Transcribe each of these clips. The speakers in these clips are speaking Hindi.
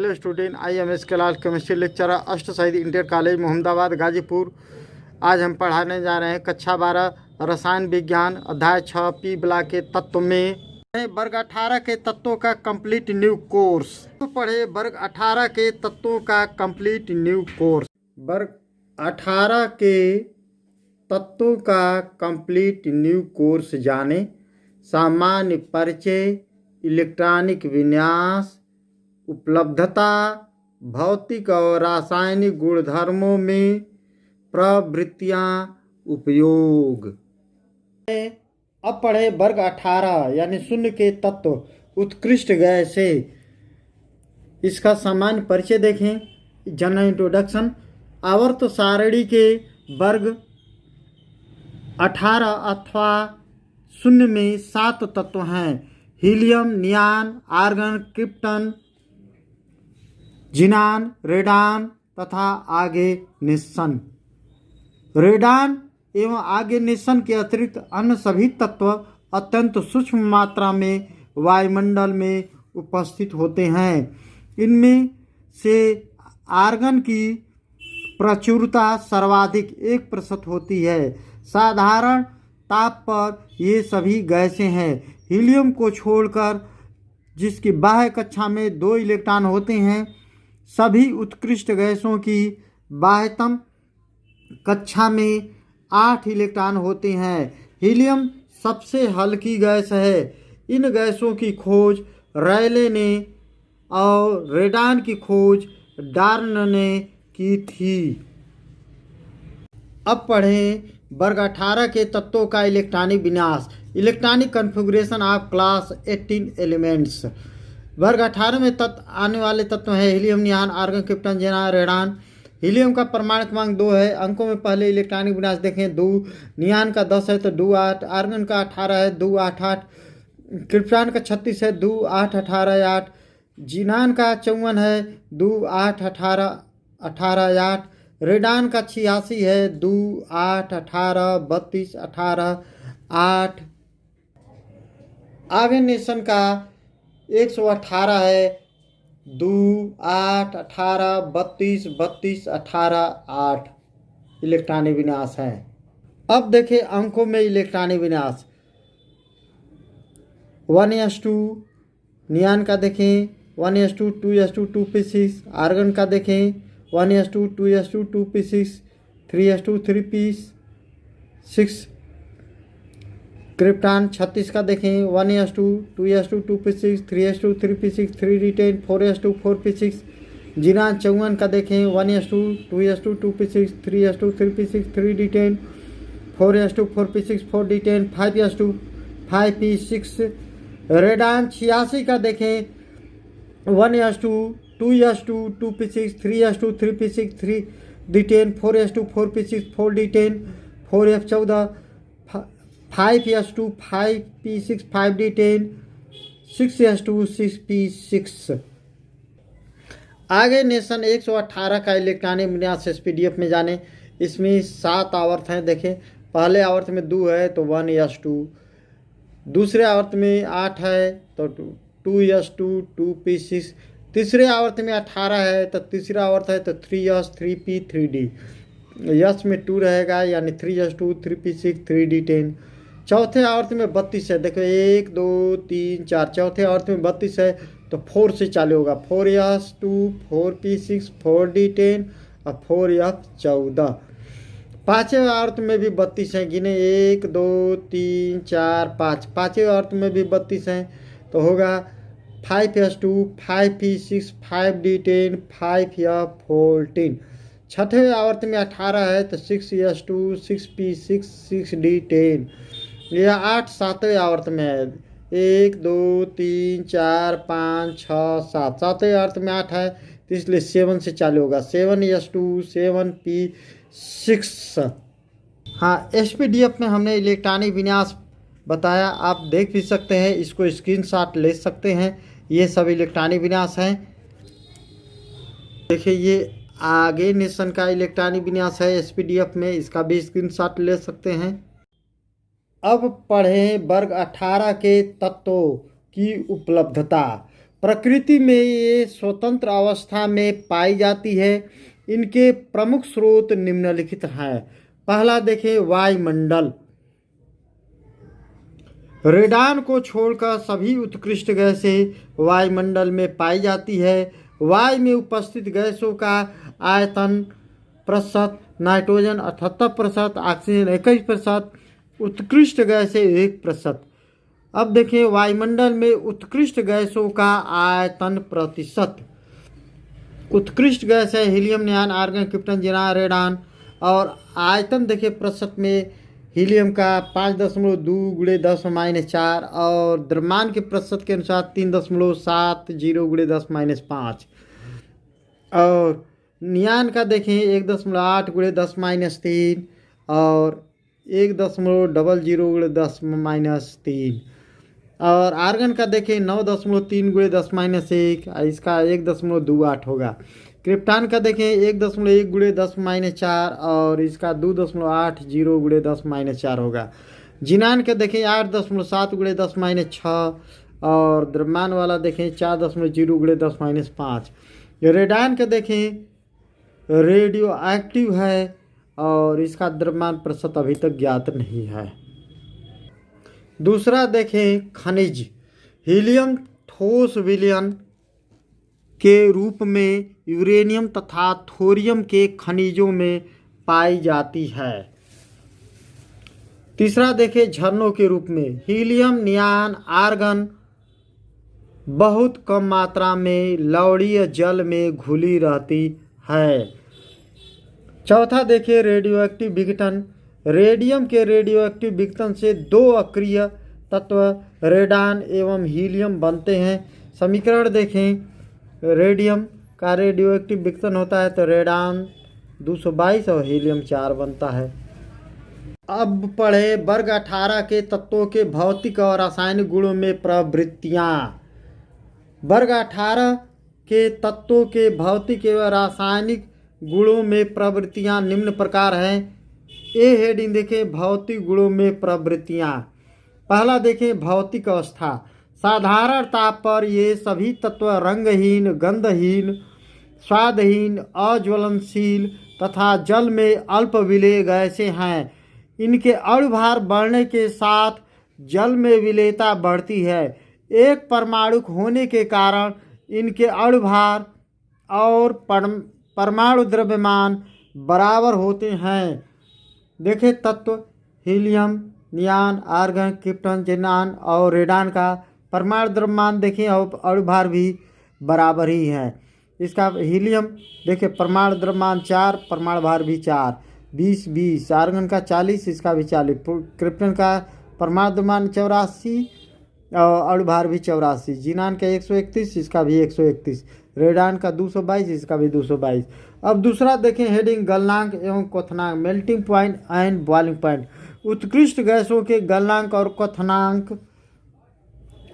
Hello student, I am S Kalal chemistry lecturer अष्ट शहीद इंटर कॉलेज मोहम्मदाबाद गाजीपुर। आज हम पढ़ाने जा रहे हैं कक्षा 12 रसायन विज्ञान अध्याय 6 पी ब्लॉक के तत्व में वर्ग 18 के तत्वों का कंप्लीट न्यू कोर्स। तो पढ़े वर्ग 18 के तत्वों का कंप्लीट न्यू कोर्स। वर्ग 18 के तत्वों का कंप्लीट न्यू कोर्स जाने। सामान्य परिचय, इलेक्ट्रॉनिक विन्यास, उपलब्धता, भौतिक और रासायनिक गुणधर्मों में प्रवृत्तियां, उपयोग। अब पढ़े वर्ग 18 यानी शून्य के तत्व उत्कृष्ट गैसें। इसका सामान्य परिचय देखें। General introduction. आवर्त सारणी के वर्ग 18 अथवा शून्य में 7 तत्व हैं: helium, neon, argon, krypton, xenon, radon तथा आगेनिसन। रेडान एवं आगेनिसन के अतिरिक्त अन्य सभी तत्व अत्यंत सूक्ष्म मात्रा में वायुमंडल में उपस्थित होते हैं। इनमें से आर्गन की प्रचुरता सर्वाधिक 1% होती है। साधारण ताप पर ये सभी गैसें हैं। हीलियम को छोड़कर, जिसकी बाह्य कक्षा में 2 इलेक्ट्रॉन होते हैं, सभी उत्कृष्ट गैसों की बाह्यतम कक्षा में 8 इलेक्ट्रॉन होते हैं। हीलियम सबसे हल्की गैस है। इन गैसों की खोज रैले ने और रेडान की खोज डार्न ने की थी। अब पढ़ें वर्ग 18 के तत्वों का इलेक्ट्रॉनिक विन्यास। Electronic configuration of class 18 elements. वर्ग 18 में आने वाले तत्व हैं helium, neon, argon, krypton, xenon, radon. हीलियम का परमाणु क्रमांक 2 है। अंकों में पहले इलेक्ट्रॉनिक विन्यास देखें। 2 नियान का 10 है तो 2 8, आर्गन का 18 है 2 8 8, क्रिप्टन का 36 है 2 8 18 8, जिनान का 54 है 2 8 18 18 8, रेडान का 86 है 2 8 18 32 18 8, आगेनिसन का 118 है 2 8 18 32 32 18 8 इलेक्ट्रॉनिक विन्यास हैं। अब देखें अंकों में इलेक्ट्रॉनिक विन्यास। 1s2 नियान का देखें, 1s2 2s2 2p6, आर्गन का देखें 1s2 2s2 2p6, 3s2 3p6, krypton 36 का देखें 1s2 2s2 2p6, 3s2 3p6 3d10, 4s2 4p6, जिनान 54 का देखें 1s2 2s2 2p6, 3s2 3p6 3d10, 4s2 4p6 4d10, 5s2 5p6, radon 86 का देखें 1s2 2s2 2p6, 3s2 3p6 3d10, 4s2 4p6 4d10, 4f14, 5s2 5p6 5d10, 6s2 6p6। आगेनिसन 118 का इलेक्ट्रॉनिक विन्यास SPDF में जाने। इसमें 7 आवर्त हैं। देखें, पहले आवर्त में 2 है तो 1s2, दूसरे आवर्त में 8 है तो 2s2 2p6, तीसरे आवर्त में 18 है तो तीसरा आवर्त है तो 3s 3p 3d, यस में 2 रहेगा यानी 3s2 3p6 3d10। चौथे आवर्त में 32 है। देखो 1 2 3 4, चौथे आवर्त में 32 है तो 4 से चालू होगा। 4s2 4p6 4d10 और 4f14। पाँचवें आवर्त में भी 32 हैं। गिने 1 2 3 4 5, पाँचवें आवर्त में भी 32 हैं तो होगा 5s2 5p6 5d10 5f14। छठवें आवर्त में 18 है तो 6s2 6p6 6d10। यह 8 सातवें आवर्त में है। 1 2 3 4 5 6 7, सातवें आवर्त में 8 है तो इसलिए 7 से चालू होगा। 7s2 7p6। हाँ, SPDF में हमने इलेक्ट्रॉनिक विन्यास बताया, आप देख भी सकते हैं, इसको स्क्रीनशॉट ले सकते हैं। ये सब इलेक्ट्रॉनिक विन्यास हैं। देखिए ये आगेनिसन का इलेक्ट्रॉनिक विन्यास है SPDF में, इसका भी स्क्रीनशॉट ले सकते हैं। अब पढ़ें वर्ग 18 के तत्वों की उपलब्धता। प्रकृति में ये स्वतंत्र अवस्था में पाई जाती है। इनके प्रमुख स्रोत निम्नलिखित हैं। पहला देखें वायुमंडल। रेडान को छोड़कर सभी उत्कृष्ट गैसें वायुमंडल में पाई जाती है। वायु में उपस्थित गैसों का आयतन प्रतिशत, नाइट्रोजन 78%, ऑक्सीजन 21%, उत्कृष्ट गैसें 1%। अब देखें वायुमंडल में उत्कृष्ट गैसों का आयतन प्रतिशत। उत्कृष्ट गैस है helium, neon, argon, krypton, xenon, radon. और आयतन देखिए प्रतिशत में हीलियम का 5.2 × 10⁻⁴ और द्रव्यमान के प्रतिशत के अनुसार 3.70 × 10⁻⁵। और नियान का देखें 1.8 × 10⁻³ और 1.00 × 10⁻³ और आर्गन का देखें 9.3 × 10⁻⁴, इसका 1.28 होगा। क्रिप्टॉन का देखें 1.1 × 10⁻⁴ और इसका 2.80 × 10⁻⁴ होगा। ज़ीनान का देखें 8.7 × 10⁻⁶ और द्रव्यमान वाला देखें 4.0 × 10⁻⁵। रेडान का देखें रेडियो एक्टिव है और इसका द्रव्यमान प्रतिशत अभी तक ज्ञात नहीं है। दूसरा देखें खनिज। हीलियम ठोस विलयन के रूप में यूरेनियम तथा थोरियम के खनिजों में पाई जाती है। तीसरा देखें झरनों के रूप में। हीलियम, नियान, आर्गन बहुत कम मात्रा में लवणीय जल में घुली रहती है। चौथा देखिए रेडियो एक्टिव विघटन। रेडियम के रेडियो एक्टिव विघटन से 2 अक्रिय तत्व रेडान एवं हीलियम बनते हैं। समीकरण देखें, रेडियम का रेडियो एक्टिव विघटन होता है तो रेडान 222 और हीलियम 4 बनता है। अब पढ़े वर्ग 18 के तत्वों के भौतिक और रासायनिक गुणों में प्रवृत्तियाँ। वर्ग 18 के तत्वों के भौतिक एवं रासायनिक गुणों में प्रवृत्तियाँ निम्न प्रकार हैं। ए हेडिंग देखें भौतिक गुणों में प्रवृत्तियाँ। पहला देखें भौतिक अवस्था। साधारण ताप पर ये सभी तत्व रंगहीन, गंधहीन, स्वादहीन, अज्वलनशील तथा जल में अल्प विलेय गैसें हैं। इनके अणुभार बढ़ने के साथ जल में विलेयता बढ़ती है। एक परमाणु होने के कारण इनके अणुभार और परमाणु द्रव्यमान बराबर होते हैं। देखें तत्व helium, neon, argon, krypton, xenon और रेडान का परमाणु द्रव्यमान देखें और अणुभार भी बराबर ही है। इसका हीलियम देखिए परमाणु द्रव्यमान 4, परमाणु भार भी 4, 20, आर्गन का 40, इसका भी 40, क्रिप्टन का परमाणु द्रव्यमान 84 और अणुभार भी 84, ज़ीनान का 131, इसका भी 131, रेडान का 222, इसका भी 222। अब दूसरा देखें हेडिंग गलनांक एवं क्वथनांक, melting point and boiling point. उत्कृष्ट गैसों के गलनांक और क्वथनांक।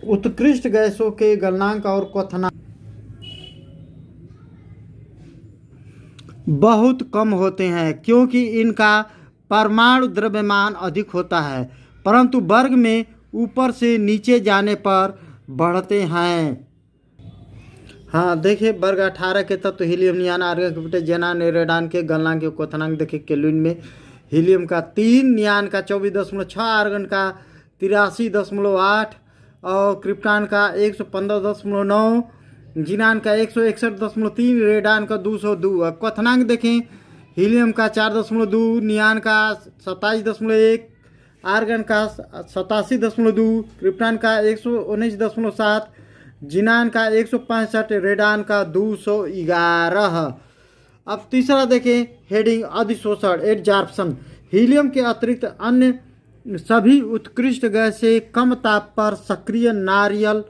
उत्कृष्ट गैसों के गलनांक और क्वथनांक बहुत कम होते हैं क्योंकि इनका परमाणु द्रव्यमान अधिक होता है, परंतु वर्ग में ऊपर से नीचे जाने पर बढ़ते हैं। हाँ देखिए वर्ग 18 के तत्व helium, neon, argon, krypton, xenon, radon के गलनांक के क्वथनांक देखिए केल्विन में। हीलियम का 3, नियान का 24.6, आर्गन का 83.8 और क्रिप्टॉन का 115.9, ज़ीनान का 161.3, रेडान का 202। क्वथनांक देखें हीलियम का 4.2, नियान का 27.1, आर्गन का 87.2, क्रिप्टॉन का 119.7, ज़ीनान का 165, रेडान का 211। अब तीसरा देखें हेडिंग अधिशोषण एडजॉर्प्शन। हीलियम के अतिरिक्त अन्य सभी उत्कृष्ट गैसें कम ताप पर सक्रिय नारियल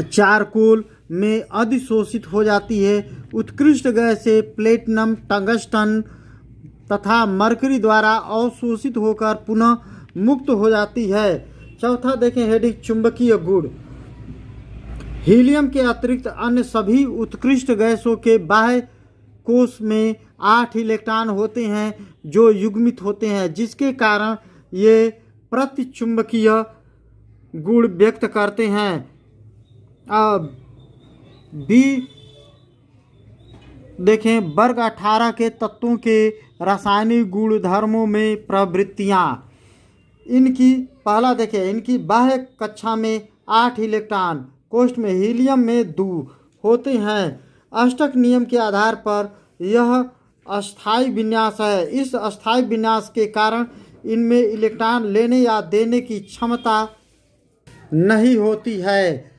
चारकोल में अधिशोषित हो जाती है। उत्कृष्ट गैसें प्लेटिनम, टंगस्टन तथा मरकरी द्वारा अवशोषित होकर पुनः मुक्त हो जाती है। चौथा देखें हेडिंग चुंबकीय गुण। हीलियम के अतिरिक्त अन्य सभी उत्कृष्ट गैसों के बाह्य कोश में 8 इलेक्ट्रॉन होते हैं जो युग्मित होते हैं, जिसके कारण ये प्रतिचुंबकीय गुण व्यक्त करते हैं। बी देखें वर्ग 18 के तत्वों के रासायनिक गुणधर्मों में प्रवृत्तियाँ। इनकी पहला देखें, इनकी बाह्य कक्षा में 8 इलेक्ट्रॉन, कोष्ठ में हीलियम में 2 होते हैं। अष्टक नियम के आधार पर यह अस्थायी विन्यास है। इस अस्थायी विन्यास के कारण इनमें इलेक्ट्रॉन लेने या देने की क्षमता नहीं होती है।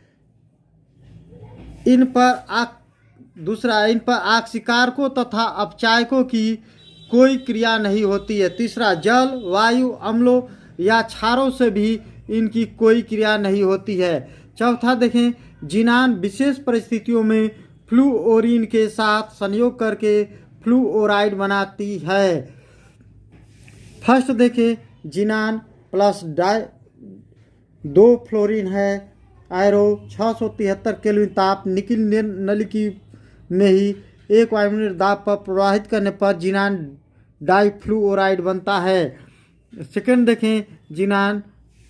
इन पर आक्सीकारकों तथा अपचायकों की कोई क्रिया नहीं होती है। तीसरा, जल, वायु, अम्लों या क्षारों से भी इनकी कोई क्रिया नहीं होती है। चौथा देखें, जिनान विशेष परिस्थितियों में फ्लूओरीन के साथ संयोग करके फ्लूओराइड बनाती है। फर्स्ट देखें, जिनान प्लस 2 फ्लोरीन है। आयरो 673 केल्विन ताप निकिल नलिकी में ही 1 वायुमंडलीय दाब पर प्रवाहित करने पर जिनान डाइफ्लूओराइड बनता है। सेकेंड देखें, जिनान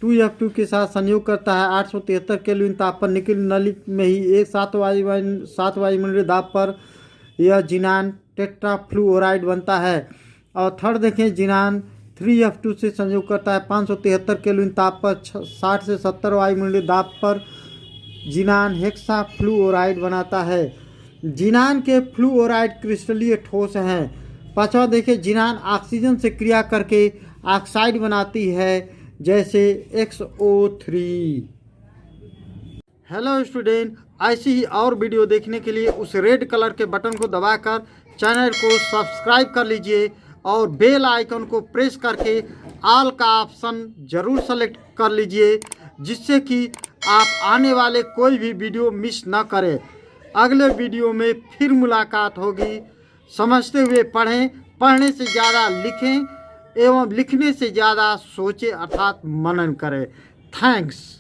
2F2 के साथ संयोग करता है 873 केल्विन ताप पर निकिल नलिक में ही 7 वायुमंडलीय दाब पर यह जिनान टेट्राफ्लूओराइड बनता है। और थर्ड देखें, जिनान 3F2 से संयोग करता है 573 केल्विन ताप पर 60 से 70 वायुमंडलीय दाब पर जिनान हेक्साफ्लूओराइड बनाता है। जिनान के फ्लूओराइड क्रिस्टलीय ठोस हैं। पांचवा देखें, जिनान ऑक्सीजन से क्रिया करके ऑक्साइड बनाती है, जैसे XO3। हेलो स्टूडेंट, ऐसी ही और वीडियो देखने के लिए उस रेड कलर के बटन को दबाकर चैनल को सब्सक्राइब कर लीजिए और बेल आइकन को प्रेस करके ऑल का ऑप्शन ज़रूर सेलेक्ट कर लीजिए, जिससे कि आप आने वाले कोई भी वीडियो मिस ना करें। अगले वीडियो में फिर मुलाकात होगी। समझते हुए पढ़ें, पढ़ने से ज़्यादा लिखें एवं लिखने से ज़्यादा सोचें अर्थात मनन करें। थैंक्स।